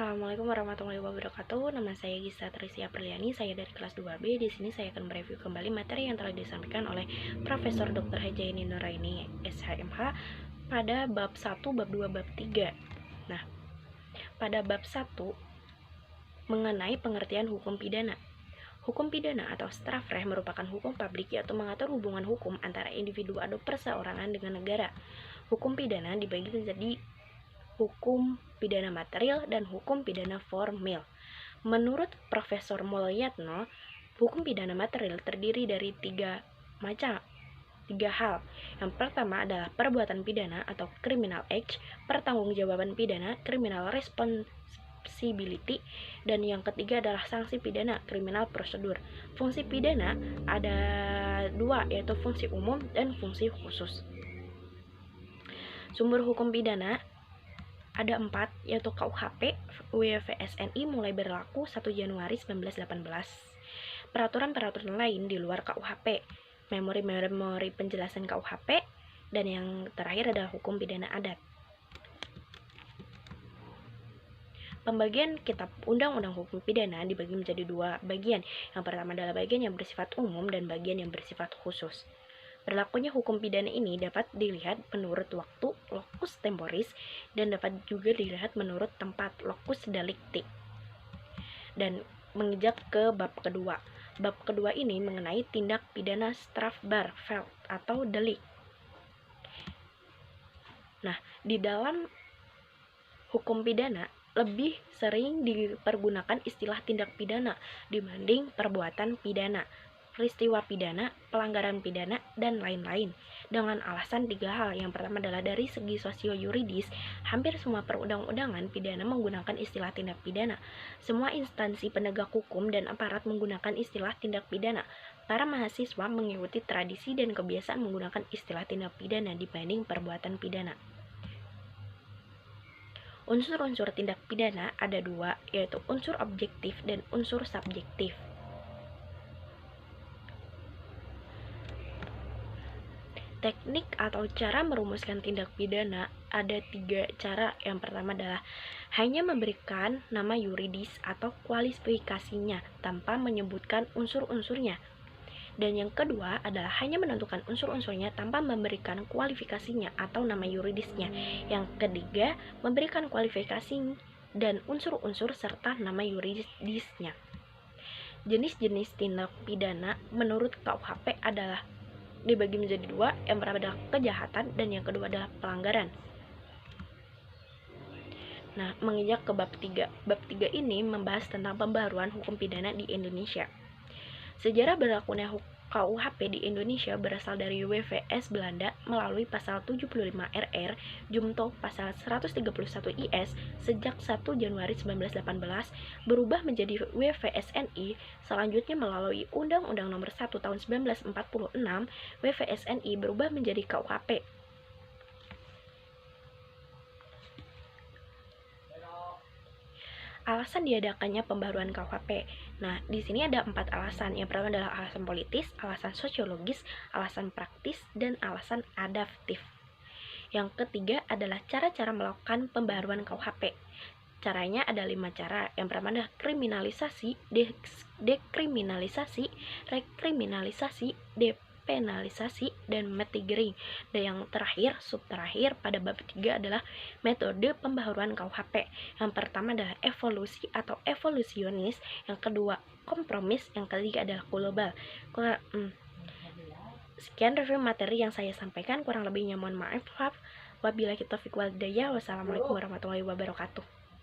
Assalamualaikum warahmatullahi wabarakatuh. Nama saya Gisa Trisia Perliani. Saya dari kelas 2B. Di sini saya akan mereview kembali materi yang telah disampaikan oleh Profesor Dr. Hajaini Nuraini SHMH pada bab 1, bab 2, bab 3. Nah, pada bab 1 mengenai pengertian hukum pidana. Hukum pidana atau strafrecht merupakan hukum publik, yaitu mengatur hubungan hukum antara individu atau perseorangan dengan negara. Hukum pidana dibagi menjadi hukum pidana material dan hukum pidana formil. Menurut Profesor Mulyatno, hukum pidana material terdiri dari tiga hal. Yang pertama adalah perbuatan pidana atau criminal act, pertanggungjawaban pidana, criminal responsibility, dan yang ketiga adalah sanksi pidana, criminal procedure. Fungsi pidana ada dua, yaitu fungsi umum dan fungsi khusus. Sumber hukum pidana ada 4, yaitu KUHP WFSNI mulai berlaku 1 Januari 1918. Peraturan-peraturan lain di luar KUHP, memori penjelasan KUHP, dan yang terakhir adalah hukum pidana adat. Pembagian kitab undang-undang hukum pidana dibagi menjadi 2 bagian. Yang pertama adalah bagian yang bersifat umum dan bagian yang bersifat khusus. Berlakunya hukum pidana ini dapat dilihat menurut waktu, locus temporis, dan dapat juga dilihat menurut tempat, locus delicti. Dan menginjak ke bab kedua. Bab kedua ini mengenai tindak pidana strafbaar atau delik. Nah, di dalam hukum pidana lebih sering dipergunakan istilah tindak pidana dibanding perbuatan pidana, peristiwa pidana, pelanggaran pidana, dan lain-lain, dengan alasan 3 hal. Yang pertama adalah dari segi sosio-yuridis, hampir semua perundang-undangan pidana menggunakan istilah tindak pidana. Semua instansi penegak hukum dan aparat menggunakan istilah tindak pidana. Para mahasiswa mengikuti tradisi dan kebiasaan menggunakan istilah tindak pidana dibanding perbuatan pidana. Unsur-unsur tindak pidana ada 2, yaitu unsur objektif dan unsur subjektif. Teknik atau cara merumuskan tindak pidana ada 3 cara. Yang pertama adalah hanya memberikan nama yuridis atau kualifikasinya tanpa menyebutkan unsur-unsurnya. Dan yang kedua adalah hanya menentukan unsur-unsurnya tanpa memberikan kualifikasinya atau nama yuridisnya. Yang ketiga, memberikan kualifikasi dan unsur-unsur serta nama yuridisnya. Jenis-jenis tindak pidana menurut KUHP adalah dibagi menjadi 2, yang pertama adalah kejahatan dan yang kedua adalah pelanggaran. Nah, menginjak ke bab 3. Bab 3 ini membahas tentang pembaharuan hukum pidana di Indonesia. Sejarah berlakunya KUHP di Indonesia berasal dari WVS Belanda melalui pasal 75 RR Jumto pasal 131 IS sejak 1 Januari 1918 berubah menjadi WVSNI, selanjutnya melalui Undang-Undang Nomor 1 Tahun 1946 WVSNI berubah menjadi KUHP. Alasan diadakannya pembaharuan KUHP. Nah, di sini ada 4 alasan. Yang pertama adalah alasan politis, alasan sosiologis, alasan praktis, dan alasan adaptif. Yang ketiga adalah cara-cara melakukan pembaharuan KUHP. Caranya ada 5 cara. Yang pertama adalah kriminalisasi, dekriminalisasi, rekriminalisasi, penalisasi, dan mitigering. Dan yang terakhir, subterakhir pada bab 3 adalah metode pembaharuan KUHP. Yang pertama adalah evolusi atau evolusionis, yang kedua kompromis, yang ketiga adalah global. Sekian review materi yang saya sampaikan, kurang lebihnya mohon maaf. Wabillahi taufiq wal hidayah. Wassalamualaikum warahmatullahi wabarakatuh.